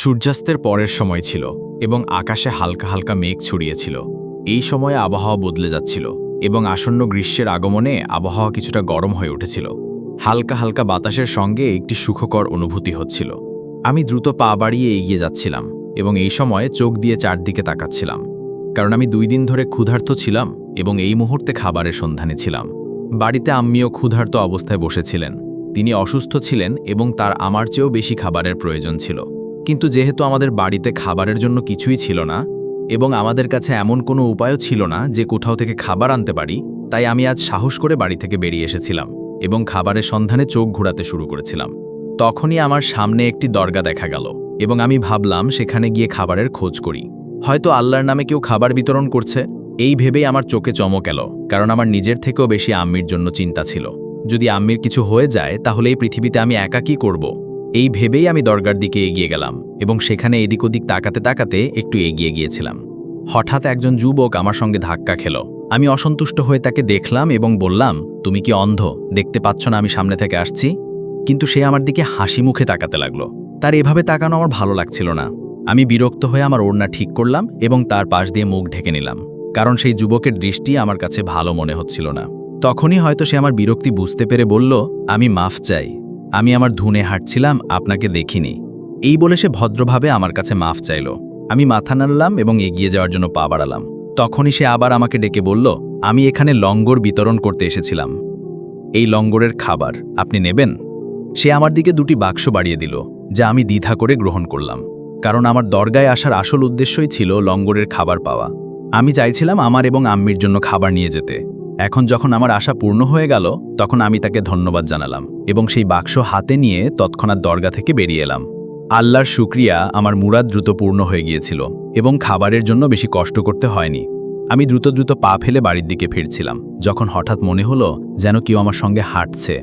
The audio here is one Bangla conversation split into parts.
সূর্যাস্তের পরের সময় ছিল এবং আকাশে হালকা হালকা মেঘ ছড়িয়েছিল। এই সময়ে আবহাওয়া বদলে যাচ্ছিল এবং আসন্ন গ্রীষ্মের আগমনে আবহাওয়া কিছুটা গরম হয়ে উঠেছিল। হালকা হালকা বাতাসের সঙ্গে একটি সুখকর অনুভূতি হচ্ছিল। আমি দ্রুত পা বাড়িয়ে এগিয়ে যাচ্ছিলাম এবং এই সময়ে চোখ দিয়ে চারদিকে তাকাচ্ছিলাম, কারণ আমি 2 দিন ধরে ক্ষুধার্ত ছিলাম এবং এই মুহূর্তে খাবারের সন্ধানে ছিলাম। বাড়িতে আম্মিও ক্ষুধার্ত অবস্থায় বসেছিলেন। তিনি অসুস্থ ছিলেন এবং তার আমার চেয়েও বেশি খাবারের প্রয়োজন ছিল। কিন্তু যেহেতু আমাদের বাড়িতে খাবারের জন্য কিছুই ছিল না এবং আমাদের কাছে এমন কোনো উপায়ও ছিল না যে কোথাও থেকে খাবার আনতে পারি, তাই আমি আজ সাহস করে বাড়ি থেকে বেরিয়ে এসেছিলাম এবং খাবারের সন্ধানে চোখ ঘোরাতে শুরু করেছিলাম। তখনই আমার সামনে একটি দরগা দেখা গেল এবং আমি ভাবলাম সেখানে গিয়ে খাবারের খোঁজ করি। হয়তো আল্লাহর নামে কেউ খাবার বিতরণ করছে। এই ভেবেই আমার চোখে চমক এলো, কারণ আমার নিজের থেকেও বেশি আম্মির জন্য চিন্তা ছিল। যদি আম্মির কিছু হয়ে যায় তাহলে এই পৃথিবীতে আমি একা কি করব? এই ভেবেই আমি দরগার দিকে এগিয়ে গেলাম এবং সেখানে এদিক ওদিক তাকাতে তাকাতে একটু এগিয়ে গিয়েছিলাম। হঠাৎ একজন যুবক আমার সঙ্গে ধাক্কা খেল। আমি অসন্তুষ্ট হয়ে তাকে দেখলাম এবং বললাম, তুমি কি অন্ধ? দেখতে পাচ্ছ না আমি সামনে থেকে আসছি? কিন্তু সে আমার দিকে হাসি মুখে তাকাতে লাগলো। তার এভাবে তাকানো আমার ভালো লাগছিল না। আমি বিরক্ত হয়ে আমার ওড়না ঠিক করলাম এবং তার পাশ দিয়ে মুখ ঢেকে নিলাম, কারণ সেই যুবকের দৃষ্টি আমার কাছে ভালো মনে হচ্ছিল না। তখনই হয়তো সে আমার বিরক্তি বুঝতে পেরে বলল, আমি মাফ চাই, আমি আমার ধুনে হাঁটছিলাম, আপনাকে দেখিনি। এই বলে সে ভদ্রভাবে আমার কাছে মাফ চাইল। আমি মাথা নাড়লাম এবং এগিয়ে যাওয়ার জন্য পা বাড়ালাম। তখনই সে আবার আমাকে ডেকে বলল, আমি এখানে লঙ্গর বিতরণ করতে এসেছিলাম। এই লঙ্গরের খাবার আপনি নেবেন? সে আমার দিকে 2টি বাক্স বাড়িয়ে দিল, যা আমি দ্বিধা করে গ্রহণ করলাম, কারণ আমার দরগায় আসার আসল উদ্দেশ্যই ছিল লঙ্গরের খাবার পাওয়া। আমি চাইছিলাম আমার এবং আম্মির জন্য খাবার নিয়ে যেতে। এখন যখন আমার আশা পূর্ণ হয়ে গেল, তখন আমি তাকে ধন্যবাদ জানালাম এবং সেই বাক্স হাতে নিয়ে তৎক্ষণাৎ দরগা থেকে বেরিয়ে এলাম। আল্লাহর শুকরিয়া, আমার মুরাদ দ্রুত পূর্ণ হয়ে গিয়েছিল এবং খাবারের জন্য বেশি কষ্ট করতে হয়নি। আমি দ্রুত দ্রুত পা ফেলে বাড়ির দিকে ফিরছিলাম, যখন হঠাৎ মনে হলো যেন কেউ আমার সঙ্গে হাঁটছে।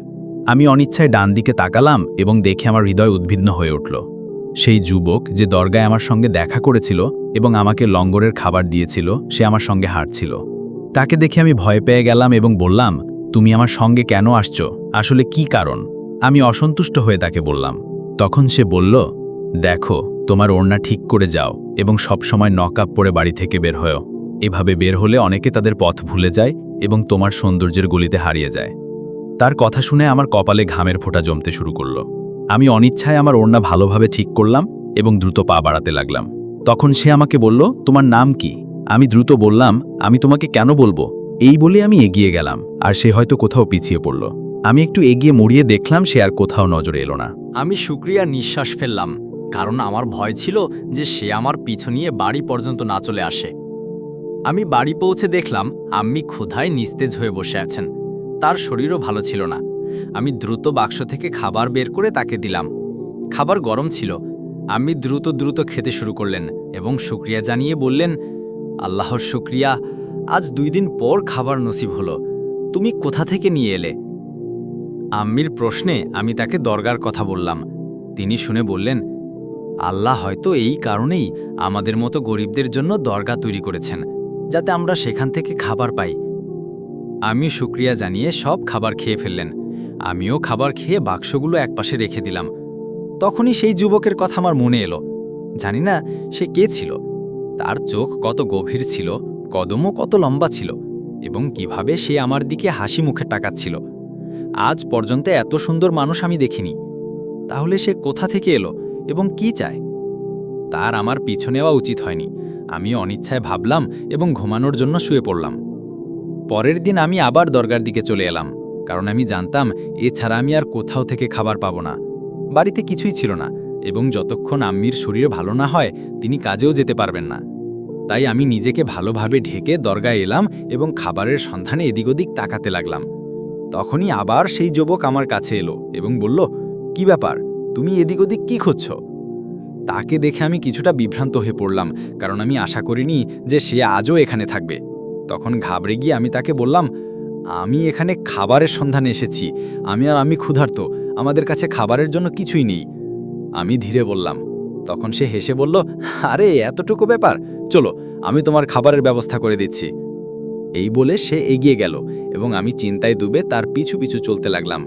আমি অনিচ্ছায় ডান দিকে তাকালাম এবং দেখে আমার হৃদয় উদ্বিগ্ন হয়ে উঠল। সেই যুবক যে দরগায় আমার সঙ্গে দেখা করেছিল এবং আমাকে লঙ্গরের খাবার দিয়েছিল, সে আমার সঙ্গে হাঁটছিল। তাকে দেখে আমি ভয় পেয়ে গেলাম এবং বললাম, তুমি আমার সঙ্গে কেন আসছো? আসলে কি কারণ? আমি অসন্তুষ্ট হয়ে তাকে বললাম। তখন সে বলল, দেখো, তোমার ওড়না ঠিক করে যাও এবং সব সময় নকাব পরে বাড়ি থেকে বের হও। এভাবে বের হলে অনেকে তাদের পথ ভুলে যায় এবং তোমার সৌন্দর্যের গলিতে হারিয়ে যায়। তার কথা শুনে আমার কপালে ঘামের ফোঁটা জমতে শুরু করলো। আমি অনিচ্ছায় আমার ওড়না ভালোভাবে ঠিক করলাম এবং দ্রুত পা বাড়াতে লাগলাম। তখন সে আমাকে বলল, তোমার নাম কি? আমি দ্রুত বললাম, আমি তোমাকে কেন বলবো? এই বলে আমি এগিয়ে গেলাম, আর সে হয়তো কোথাও পিছিয়ে পড়ল। আমি একটু এগিয়ে মুড়িয়ে দেখলাম সে আর কোথাও নজরে এলো না। আমি শুকরিয়া নিঃশ্বাস ফেললাম, কারণ আমার ভয় ছিল যে সে আমার পিছু নিয়ে বাড়ি পর্যন্ত না চলে আসে। আমি বাড়ি পৌঁছে দেখলাম আম্মি ক্ষুধায় নিস্তেজ হয়ে বসে আছেন। তার শরীরও ভালো ছিল না। আমি দ্রুত বাক্স থেকে খাবার বের করে তাকে দিলাম। খাবার গরম ছিল। আম্মি দ্রুত দ্রুত খেতে শুরু করলেন এবং শুকরিয়া জানিয়ে বললেন, আল্লাহর শুকরিয়া, আজ 2 দিন পর খাবার নসিব হলো। তুমি কোথা থেকে নিয়ে এলে? আম্মির প্রশ্নে আমি তাকে দরগার কথা বললাম। তিনি শুনে বললেন, আল্লাহ হয়তো এই কারণেই আমাদের মতো গরিবদের জন্য দরগা তৈরি করেছেন, যাতে আমরা সেখান থেকে খাবার পাই। আমি শুকরিয়া জানিয়ে সব খাবার খেয়ে ফেললেন। আমিও খাবার খেয়ে বাক্সগুলো একপাশে রেখে দিলাম। তখনই সেই যুবকের কথা আমার মনে এলো। জানি না সে কে ছিল। তার চোখ কত গভীর ছিল, কদমও কত লম্বা ছিল, এবং কিভাবে সে আমার দিকে হাসি মুখে তাকাচ্ছিল। আজ পর্যন্ত এত সুন্দর মানুষ আমি দেখিনি। তাহলে সে কোথা থেকে এলো এবং কি চায়? তার আমার পিছু নেওয়া উচিত হয়নি। আমি অনিচ্ছায় ভাবলাম এবং ঘুমানোর জন্য শুয়ে পড়লাম। পরের দিন আমি আবার দরগার দিকে চলে এলাম, কারণ আমি জানতাম এছাড়া আমি আর কোথাও থেকে খাবার পাবো না। বাড়িতে কিছুই ছিল না এবং যতক্ষণ আম্মির শরীর ভালো না হয় তিনি কাজেও যেতে পারবেন না। তাই আমি নিজেকে ভালোভাবে ঢেকে দরগায় এলাম এবং খাবারের সন্ধানে এদিক ওদিক তাকাতে লাগলাম। তখনই আবার সেই যুবক আমার কাছে এলো এবং বলল, কি ব্যাপার, তুমি এদিক ওদিক কি খুঁজছ? তাকে দেখে আমি কিছুটা বিভ্রান্ত হয়ে পড়লাম, কারণ আমি আশা করিনি যে সে আজও এখানে থাকবে। তখন ঘাবড়ে গিয়ে আমি তাকে বললাম, আমি এখানে খাবারের সন্ধানে এসেছি। আমি ক্ষুধার্ত, আমাদের কাছে খাবারের জন্য কিছুই নেই। আমি ধীরে বললাম। তখন সে হেসে বলল, আরে এতটুকু ব্যাপার, চলো আমি তোমার খাবারের ব্যবস্থা করে দিচ্ছি। এই বলে সে এগিয়ে গেল এবং আমি চিন্তায় ডুবে তার পিছু পিছু চলতে লাগলাম।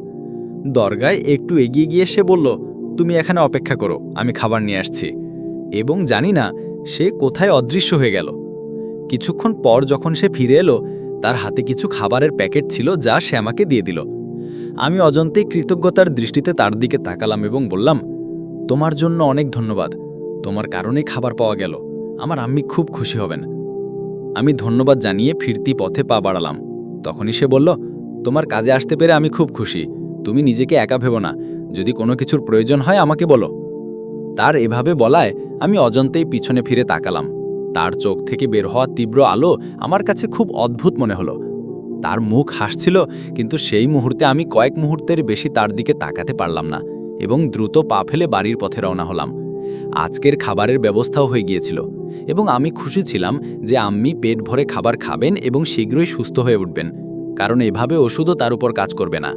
দরগায় একটু এগিয়ে গিয়ে সে বলল, তুমি এখানে অপেক্ষা করো, আমি খাবার নিয়ে আসছি। এবং জানি না সে কোথায় অদৃশ্য হয়ে গেল। কিছুক্ষণ পর যখন সে ফিরে এলো, তার হাতে কিছু খাবারের প্যাকেট ছিল যা সে আমাকে দিয়ে দিল। আমি অজন্তেই কৃতজ্ঞতার দৃষ্টিতে তার দিকে তাকালাম এবং বললাম, তোমার জন্য অনেক ধন্যবাদ, তোমার কারণেই খাবার পাওয়া গেল, আমার আম্মি খুব খুশি হবেন। আমি ধন্যবাদ জানিয়ে ফিরতি পথে পা বাড়ালাম। তখনই সে বলল, তোমার কাজে আসতে পেরে আমি খুব খুশি, তুমি নিজেকে একা ভেবো না, যদি কোনো কিছুর প্রয়োজন হয় আমাকে বলো। তার এভাবে বলায় আমি অজন্তেই পিছনে ফিরে তাকালাম। তার চোখ থেকে বের হওয়া তীব্র আলো আমার কাছে খুব অদ্ভুত মনে হলো। তার মুখ হাসছিল, কিন্তু সেই মুহূর্তে আমি কয়েক মুহূর্তের বেশি তার দিকে তাকাতে পারলাম না এবং দ্রুত পা ফেলে বাড়ির পথে রওনা হলাম। আজকের খাবারের ব্যবস্থাও হয়ে গিয়েছিল এবং আমি খুশি ছিলাম যে আম্মি পেট ভরে খাবার খাবেন এবং শীঘ্রই সুস্থ হয়ে উঠবেন, কারণ এভাবে ওষুধও তার উপর কাজ করবে না।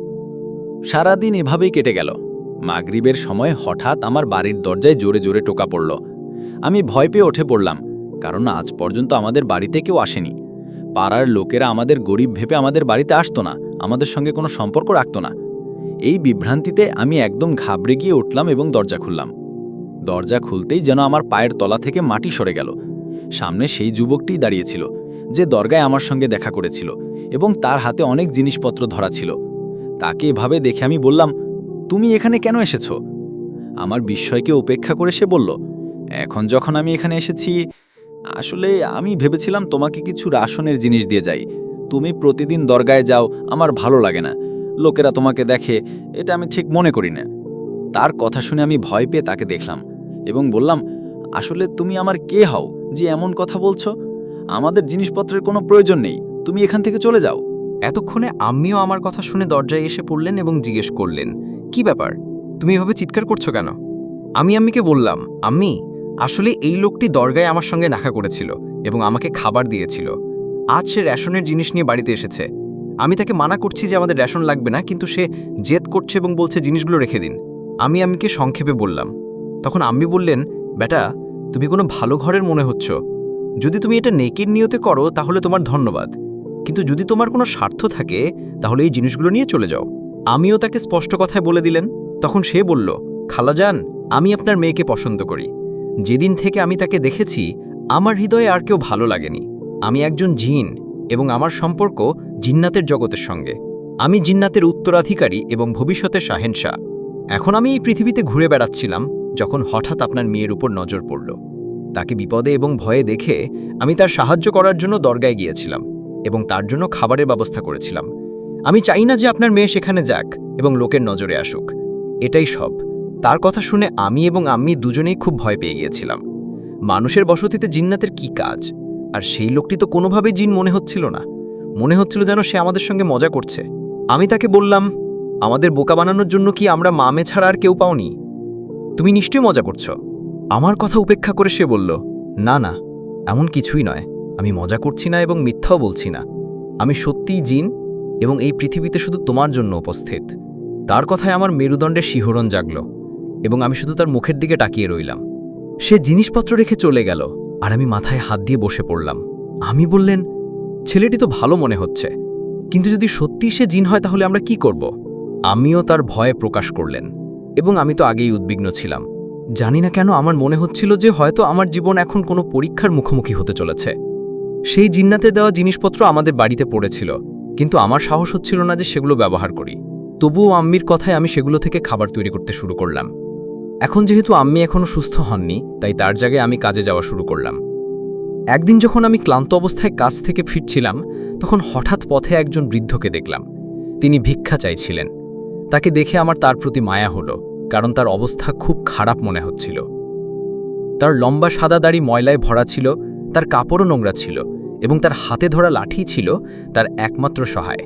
সারাদিন এভাবেই কেটে গেল। মাগরিবের সময় হঠাৎ আমার বাড়ির দরজায় জোরে জোরে টোকা পড়ল। আমি ভয় পেয়ে উঠে পড়লাম, কারণ আজ পর্যন্ত আমাদের বাড়িতে কেউ আসেনি। পাড়ার লোকেরা আমাদের গরিব ভেবে আমাদের বাড়িতে আসতো না, আমাদের সঙ্গে কোনো সম্পর্ক রাখত না। এই বিভ্রান্তিতে আমি একদম ঘাবড়ে গিয়ে উঠলাম এবং দরজা খুললাম। দরজা খুলতেই যেন আমার পায়ের তলা থেকে মাটি সরে গেল। সামনে সেই যুবকটিই দাঁড়িয়েছিল যে দরগায় আমার সঙ্গে দেখা করেছিল এবং তার হাতে অনেক জিনিসপত্র ধরা ছিল। তাকে এভাবে দেখে আমি বললাম, তুমি এখানে কেন এসেছো? আমার বিস্ময়কে উপেক্ষা করে সে বলল, এখন যখন আমি এখানে এসেছি, আসলে আমি ভেবেছিলাম তোমাকে কিছু রাশনের জিনিস দিয়ে যাই। তুমি প্রতিদিন দরগায় যাও, আমার ভালো লাগে না, লোকেরা তোমাকে দেখে, এটা আমি ঠিক মনে করি না। তার কথা শুনে আমি ভয় পেয়ে তাকে দেখলাম এবং বললাম, আসলে তুমি আমার কে হও যে এমন কথা বলছো? আমাদের জিনিসপত্রের কোনো প্রয়োজন নেই, তুমি এখান থেকে চলে যাও। এতক্ষণে আম্মিও আমার কথা শুনে দরজায় এসে পড়লেন এবং জিজ্ঞেস করলেন, কি ব্যাপার, তুমি এভাবে চিৎকার করছো কেন? আমি আম্মিকে বললাম, আম্মি, আসলে এই লোকটি দরগায় আমার সঙ্গে দেখা করেছিল এবং আমাকে খাবার দিয়েছিল। আজ সে রেশনের জিনিস নিয়ে বাড়িতে এসেছে। আমি তাকে মানা করছি যে আমাদের রেশন লাগবে না, কিন্তু সে জেদ করছে এবং বলছে জিনিসগুলো রেখে দিন। আমি আম্মিকে সংক্ষেপে বললাম। তখন আম্মি বললেন, বেটা, তুমি কোনো ভালো ঘরের মনে হচ্ছ। যদি তুমি এটা নেকির নিয়তে করো তাহলে তোমার ধন্যবাদ, কিন্তু যদি তোমার কোনো স্বার্থ থাকে তাহলে এই জিনিসগুলো নিয়ে চলে যাও। আমিও তাকে স্পষ্ট কথায় বলে দিলেন। তখন সে বলল, খালাজান, আমি আপনার মেয়েকে পছন্দ করি। যেদিন থেকে আমি তাকে দেখেছি আমার হৃদয়ে আর কেউ ভালো লাগেনি। আমি একজন জিন এবং আমার সম্পর্ক জিন্নাতের জগতের সঙ্গে। আমি জিন্নাতের উত্তরাধিকারী এবং ভবিষ্যতের শাহেনশাহ। এখন আমি এই পৃথিবীতে ঘুরে বেড়াচ্ছিলাম যখন হঠাৎ আপনার মেয়ের উপর নজর পড়ল। তাকে বিপদে এবং ভয়ে দেখে আমি তার সাহায্য করার জন্য দরগায় গিয়েছিলাম এবং তার জন্য খাবারের ব্যবস্থা করেছিলাম। আমি চাই না যে আপনার মেয়ে সেখানে যাক এবং লোকের নজরে আসুক, এটাই সব। তার কথা শুনে আমি এবং আম্মি দুজনেই খুব ভয় পেয়ে গিয়েছিলাম। মানুষের বসতিতে জিন্নাতের কি কাজ? আর সেই লোকটি তো কোনোভাবেই জিন মনে হচ্ছিল না। মনে হচ্ছিল যেন সে আমাদের সঙ্গে মজা করছে। আমি তাকে বললাম, আমাদের বোকা বানানোর জন্য কি আমরা মামে ছাড়া আর কেউ পাওনি? তুমি নিশ্চয়ই মজা করছো। আমার কথা উপেক্ষা করে সে বলল, না না, এমন কিছুই নয়, আমি মজা করছি না এবং মিথ্যাও বলছি না। আমি সত্যিই জিন এবং এই পৃথিবীতে শুধু তোমার জন্য উপস্থিত। তার কথায় আমার মেরুদণ্ডের শিহরণ জাগল এবং আমি শুধু তার মুখের দিকে তাকিয়ে রইলাম। সে জিনিসপত্র রেখে চলে গেল আর আমি মাথায় হাত দিয়ে বসে পড়লাম। আমি বললেন, ছেলেটি তো ভালো মনে হচ্ছে, কিন্তু যদি সত্যি সে জিন হয় তাহলে আমরা কি করব? আমিও তার ভয়ে প্রকাশ করলেন এবং আমি তো আগেই উদ্বিগ্ন ছিলাম। জানি না কেন আমার মনে হচ্ছিল যে হয়তো আমার জীবন এখন কোনো পরীক্ষার মুখোমুখি হতে চলেছে। সেই জিন্নাতে দেওয়া জিনিসপত্র আমাদের বাড়িতে পড়েছিল, কিন্তু আমার সাহস হচ্ছিল না যে সেগুলো ব্যবহার করি। তবুও আম্মির কথায় আমি সেগুলো থেকে খাবার তৈরি করতে শুরু করলাম। এখন যেহেতু আম্মি এখনও সুস্থ হননি, তাই তার জায়গায় আমি কাজে যাওয়া শুরু করলাম। একদিন যখন আমি ক্লান্ত অবস্থায় কাজ থেকে ফিরছিলাম, তখন হঠাৎ পথে একজন বৃদ্ধকে দেখলাম। তিনি ভিক্ষা চাইছিলেন। তাকে দেখে আমার তার প্রতি মায়া হলো, কারণ তার অবস্থা খুব খারাপ মনে হচ্ছিল। তার লম্বা সাদা দাড়ি ময়লায় ভরা ছিল, তার কাপড়ও নোংরা ছিল এবং তার হাতে ধরা লাঠি ছিল তার একমাত্র সহায়।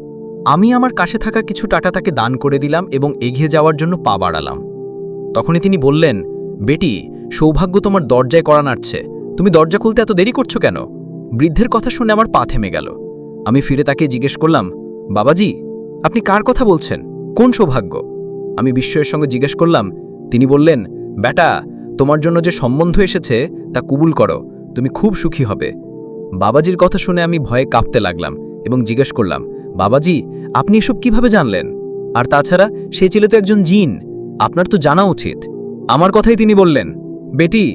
আমি আমার কাছে থাকা কিছু টাকা তাকে দান করে দিলাম এবং এগিয়ে যাওয়ার জন্য পা বাড়ালাম। তখনই তিনি বললেন, বেটি, সৌভাগ্য তোমার দরজায় কড়া নাড়ছে, তুমি দরজা খুলতে এত দেরি করছো কেন? বৃদ্ধের কথা শুনে আমার পা থেমে গেল। আমি ফিরে তাকে জিজ্ঞেস করলাম, বাবাজি, আপনি কার কথা বলছেন? কোন সৌভাগ্য? আমি বিস্ময়ের সঙ্গে জিজ্ঞেস করলাম। তিনি বললেন, বেটা, তোমার জন্য যে সম্বন্ধ এসেছে তা কবুল করো, তুমি খুব সুখী হবে। বাবাজির কথা শুনে আমি ভয়ে কাঁপতে লাগলাম এবং জিজ্ঞেস করলাম, বাবাজি, আপনি এসব কিভাবে জানলেন? আর তাছাড়া সেই ছেলে তো একজন জিন, আপনার তো জানা উচিত। আমার কথাই তিনি বললেন, বেটি,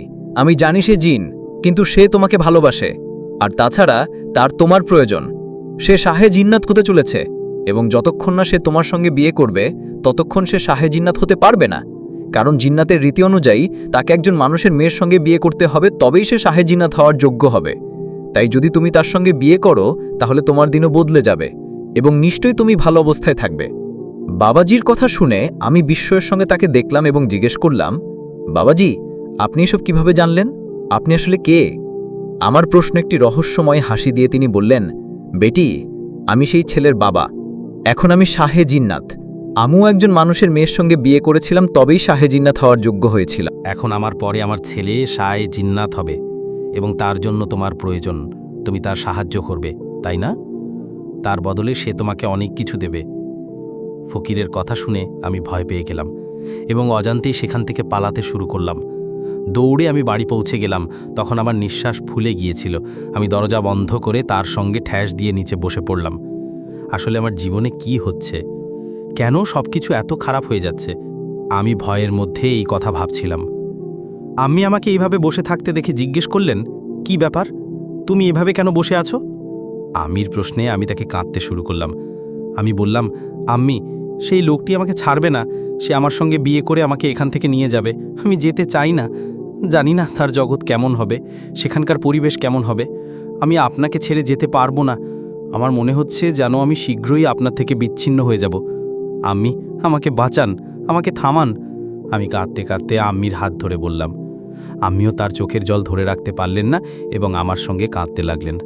আমি জানি সে জিন, কিন্তু সে তোমাকে ভালোবাসে। আর তাছাড়া তার তোমার প্রয়োজন। সে শাহে জিন্নাত হতে চলেছে, এবং যতক্ষণ না সে তোমার সঙ্গে বিয়ে করবে ততক্ষণ সে শাহে জিন্নাত হতে পারবে না। কারণ জিন্নাতের রীতি অনুযায়ী তাকে একজন মানুষের মেয়ের সঙ্গে বিয়ে করতে হবে, তবেই সে শাহে জিন্নাত হওয়ার যোগ্য হবে। তাই যদি তুমি তার সঙ্গে বিয়ে করো তাহলে তোমার দিনও বদলে যাবে, এবং নিশ্চয়ই তুমি ভালো অবস্থায় থাকবে। বাবাজির কথা শুনে আমি বিস্ময়ের সঙ্গে তাকে দেখলাম এবং জিজ্ঞেস করলাম, বাবাজি, আপনি এসব কিভাবে জানলেন? আপনি আসলে কে? আমার প্রশ্ন একটি রহস্যময় হাসি দিয়ে তিনি বললেন, বেটি, আমি সেই ছেলের বাবা। এখন আমি শাহে জিন্নাত। আমিও একজন মানুষের মেয়ের সঙ্গে বিয়ে করেছিলাম, তবেই শাহে জিন্নাত হওয়ার যোগ্য হয়েছিলাম। এখন আমার পরে আমার ছেলে শায়ে জিন্নাত হবে, এবং তার জন্য তোমার প্রয়োজন। তুমি তার সাহায্য করবে, তাই না? তার বদলে সে তোমাকে অনেক কিছু দেবে। ফকিরের কথা শুনে আমি ভয় পেয়ে গেলাম এবং অজান্তেই সেখান থেকে পালাতে শুরু করলাম। দৌড়ে আমি বাড়ি পৌঁছে গেলাম। তখন আমার নিঃশ্বাস ফুলে গিয়েছিল। আমি দরজা বন্ধ করে তার সঙ্গে ঠ্যাস দিয়ে নিচে বসে পড়লাম। আসলে আমার জীবনে কি হচ্ছে? কেন সব কিছু এত খারাপ হয়ে যাচ্ছে? আমি ভয়ের মধ্যে এই কথা ভাবছিলাম। আম্মি আমাকে এইভাবে বসে থাকতে দেখে জিজ্ঞেস করলেন, কি ব্যাপার, তুমি এভাবে কেন বসে আছো? আম্মির প্রশ্নে আমি তাকে কাঁদতে শুরু করলাম। আমি বললাম, আম্মি, সেই লোকটি আমাকে ছাড়বে না। সে আমার সঙ্গে বিয়ে করে আমাকে এখান থেকে নিয়ে যাবে। আমি যেতে চাই না। জানি না তার জগৎ কেমন হবে, সেখানকার পরিবেশ কেমন হবে। আমি আপনাকে ছেড়ে যেতে পারবো না। আমার মনে হচ্ছে যেন আমি শীঘ্রই আপনার থেকে বিচ্ছিন্ন হয়ে যাব। আম্মি, আমাকে বাঁচান, আমাকে থামান। আমি কাঁদতে কাঁদতে আম্মির হাত ধরে বললাম। আম্মিও তার চোখের জল ধরে রাখতে পারলেন না এবং আমার সঙ্গে কাঁদতে লাগলেন।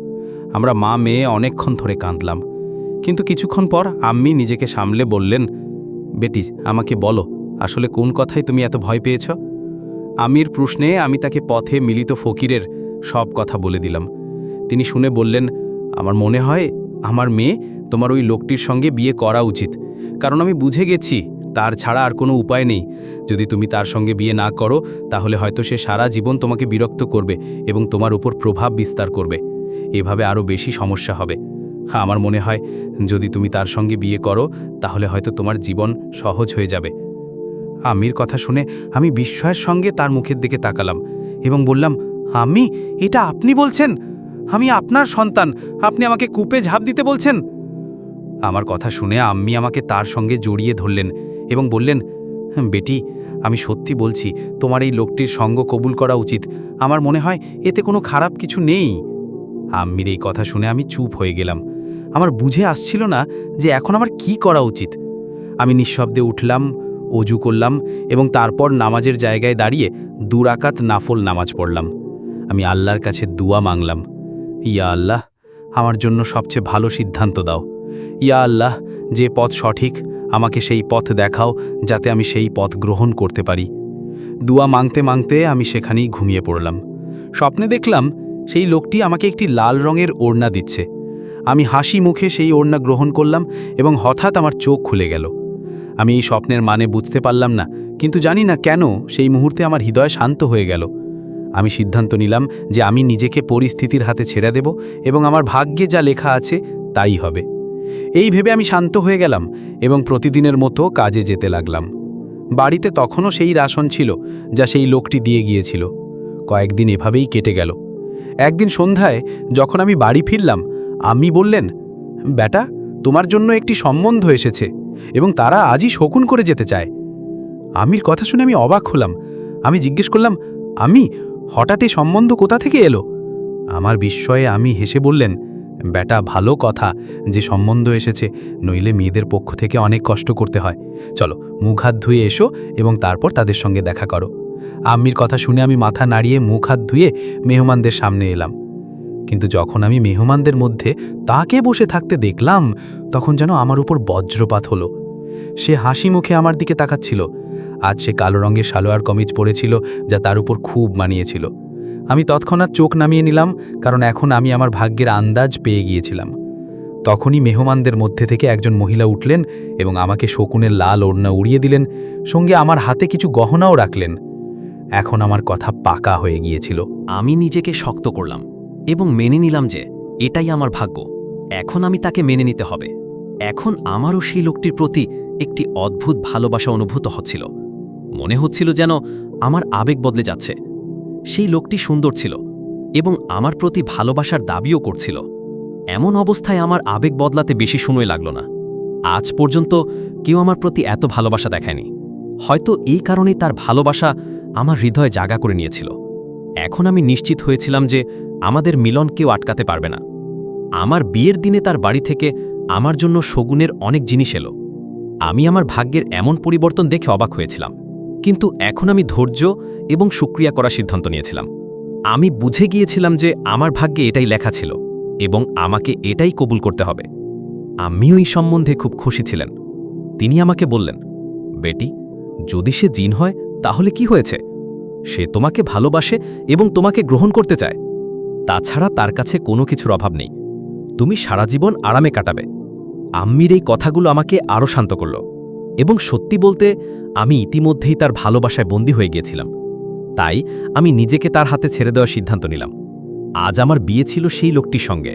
আমরা মা মেয়ে অনেকক্ষণ ধরে কাঁদলাম, কিন্তু কিছুক্ষণ পর আম্মি নিজেকে সামলে বললেন, বেটি, আমাকে বলো, আসলে কোন কথায় তুমি এত ভয় পেয়েছ? আম্মির প্রশ্নে আমি তাকে পথে মিলিত ফকিরের সব কথা বলে দিলাম। তিনি শুনে বললেন, আমার মনে হয় আমার মেয়ে তোমার ওই লোকটির সঙ্গে বিয়ে করা উচিত, কারণ আমি বুঝে গেছি তার ছাড়া আর কোনো উপায় নেই। যদি তুমি তার সঙ্গে বিয়ে না করো তাহলে হয়তো সে সারা জীবন তোমাকে বিরক্ত করবে এবং তোমার উপর প্রভাব বিস্তার করবে। এভাবে আরও বেশি সমস্যা হবে। আমার মনে হয় যদি তুমি তার সঙ্গে বিয়ে করো তাহলে হয়তো তোমার জীবন সহজ হয়ে যাবে। আম্মির কথা শুনে আমি বিস্ময়ের সঙ্গে তার মুখের দিকে তাকালাম এবং বললাম, আম্মি, এটা আপনি বলছেন? আমি আপনার সন্তান, আপনি আমাকে কূপে ঝাঁপ দিতে বলছেন? আমার কথা শুনে আম্মি আমাকে তার সঙ্গে জড়িয়ে ধরলেন এবং বললেন, বেটি, আমি সত্যি বলছি, তোমার এই লোকটির সঙ্গ কবুল করা উচিত। আমার মনে হয় এতে কোনো খারাপ কিছু নেই। আম্মির এই কথা শুনে আমি চুপ হয়ে গেলাম। আমার বুঝে আসছিল না যে এখন আমার কি করা উচিত। আমি নিঃশব্দে উঠলাম, অজু করলাম এবং তারপর নামাজের জায়গায় দাঁড়িয়ে 2 রাকাত নাফল নামাজ পড়লাম। আমি আল্লাহর কাছে দুয়া মাংলাম, ইয়া আল্লাহ, আমার জন্য সবচেয়ে ভালো সিদ্ধান্ত দাও। ইয়া আল্লাহ, যে পথ সঠিক আমাকে সেই পথ দেখাও, যাতে আমি সেই পথ গ্রহণ করতে পারি। দুয়া মাংতে মাংতে আমি সেখানেই ঘুমিয়ে পড়লাম। স্বপ্নে দেখলাম সেই লোকটি আমাকে একটি লাল রঙের ওড়না দিচ্ছে। আমি হাসি মুখে সেই ওড়না গ্রহণ করলাম এবং হঠাৎ আমার চোখ খুলে গেল। আমি এই স্বপ্নের মানে বুঝতে পারলাম না, কিন্তু জানি না কেন সেই মুহূর্তে আমার হৃদয় শান্ত হয়ে গেল। আমি সিদ্ধান্ত নিলাম যে আমি নিজেকে পরিস্থিতির হাতে ছেড়ে দেব এবং আমার ভাগ্যে যা লেখা আছে তাই হবে। এই ভেবে আমি শান্ত হয়ে গেলাম এবং প্রতিদিনের মতো কাজে যেতে লাগলাম। বাড়িতে তখনও সেই রাশন ছিল যা সেই লোকটি দিয়ে গিয়েছিল। কয়েকদিন এভাবেই কেটে গেল। একদিন সন্ধ্যায় যখন আমি বাড়ি ফিরলাম, আম্মি বললেন, বেটা, তোমার জন্য একটি সম্বন্ধ এসেছে এবং তারা আজই শকুন করে যেতে চায়। আম্মির কথা শুনে আমি অবাক হলাম। আমি জিজ্ঞেস করলাম, আম্মি, হঠাৎ এই সম্বন্ধ কোথা থেকে এলো? আমার বিস্ময়ে আম্মি হেসে বললেন, বেটা, ভালো কথা যে সম্বন্ধ এসেছে, নইলে মেয়েদের পক্ষ থেকে অনেক কষ্ট করতে হয়। চলো, মুখ হাত ধুয়ে এসো এবং তারপর তাদের সঙ্গে দেখা করো। আম্মির কথা শুনে আমি মাথা নাড়িয়ে মুখ হাত ধুয়ে মেহমানদের সামনে এলাম। কিন্তু যখন আমি মেহমানদের মধ্যে তাকে বসে থাকতে দেখলাম, তখন যেন আমার উপর বজ্রপাত হলো। সে হাসি মুখে আমার দিকে তাকাচ্ছিল। আজ সে কালো রঙের সালোয়ার কামিজ পরেছিল, যা তার উপর খুব মানিয়েছিল। আমি তৎক্ষণাৎ চোখ নামিয়ে নিলাম, কারণ এখন আমি আমার ভাগ্যের আন্দাজ পেয়ে গিয়েছিলাম। তখনই মেহমানদের মধ্যে থেকে একজন মহিলা উঠলেন এবং আমাকে শকুনের লাল ওড়না উড়িয়ে দিলেন, সঙ্গে আমার হাতে কিছু গহনাও রাখলেন। এখন আমার কথা পাকা হয়ে গিয়েছিল। আমি নিজেকে শক্ত করলাম এবং মেনে নিলাম যে এটাই আমার ভাগ্য। এখন আমি তাকে মেনে নিতে হবে। এখন আমারও সেই লোকটির প্রতি একটি অদ্ভুত ভালোবাসা অনুভূত হচ্ছিল। মনে হচ্ছিল যেন আমার আবেগ বদলে যাচ্ছে। সেই লোকটি সুন্দর ছিল এবং আমার প্রতি ভালোবাসার দাবিও করছিল। এমন অবস্থায় আমার আবেগ বদলাতে বেশি সময় লাগল না। আজ পর্যন্ত কেউ আমার প্রতি এত ভালোবাসা দেখায়নি। হয়তো এই কারণেই তার ভালোবাসা আমার হৃদয়ে জায়গা করে নিয়েছিল। এখন আমি নিশ্চিত হয়েছিলাম যে আমাদের মিলন কেউ আটকাতে পারবে না। আমার বিয়ের দিনে তার বাড়ি থেকে আমার জন্য শগুনের অনেক জিনিস এলো। আমি আমার ভাগ্যের এমন পরিবর্তন দেখে অবাক হয়েছিলাম, কিন্তু এখন আমি ধৈর্য এবং শুকরিয়া করার সিদ্ধান্ত নিয়েছিলাম। আমি বুঝে গিয়েছিলাম যে আমার ভাগ্যে এটাই লেখা ছিল এবং আমাকে এটাই কবুল করতে হবে। আম্মিও এই সম্বন্ধে খুব খুশি ছিলেন। তিনি আমাকে বললেন, বেটি, যদি সে জিন হয় তাহলে কি হয়েছে? সে তোমাকে ভালোবাসে এবং তোমাকে গ্রহণ করতে চায়। তাছাড়া তার কাছে কোনো কিছুর অভাব নেই। তুমি সারা জীবন আরামে কাটাবে। আম্মির এই কথাগুলো আমাকে আরও শান্ত করল এবং সত্যি বলতে আমি ইতিমধ্যেই তার ভালোবাসায় বন্দী হয়ে গিয়েছিলাম। তাই আমি নিজেকে তার হাতে ছেড়ে দেওয়ার সিদ্ধান্ত নিলাম। আজ আমার বিয়ে ছিল সেই লোকটির সঙ্গে,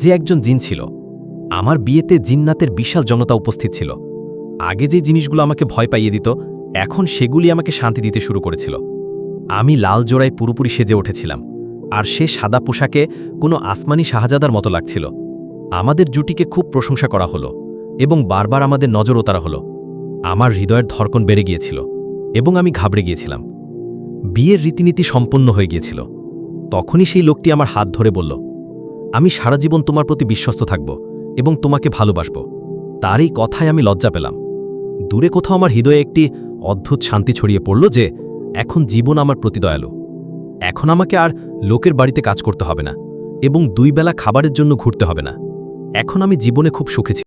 যে একজন জিন ছিল। আমার বিয়েতে জিন্নাতের বিশাল জনতা উপস্থিত ছিল। আগে যে জিনিসগুলো আমাকে ভয় পাইয়ে দিত, এখন সেগুলি আমাকে শান্তি দিতে শুরু করেছিল। আমি লাল জোড়ায় পুরোপুরি সেজে উঠেছিলাম, আর সে সাদা পোশাকে কোনো আসমানি শাহজাদার মতো লাগছিল। আমাদের জুটিকে খুব প্রশংসা করা হলো এবং বারবার আমাদের নজর ওতারা হলো। আমার হৃদয়ের ধড়কন বেড়ে গিয়েছিল এবং আমি ঘাবড়ে গিয়েছিলাম। বিয়ের রীতিনীতি সম্পন্ন হয়ে গিয়েছিল। তখনই সেই লোকটি আমার হাত ধরে বলল, আমি সারা জীবন তোমার প্রতি বিশ্বস্ত থাকব এবং তোমাকে ভালোবাসব। তার এই কথায় আমি লজ্জা পেলাম। দূরে কোথাও আমার হৃদয়ে একটি অদ্ভুত শান্তি ছড়িয়ে পড়ল যে এখন জীবন আমার প্রতি দয়ালু। এখন আমাকে আর লোকের বাড়িতে কাজ করতে হবে না এবং 2 বেলা খাবারের জন্য ঘুরতে হবে না। এখন আমি জীবনে খুব সুখী ছি।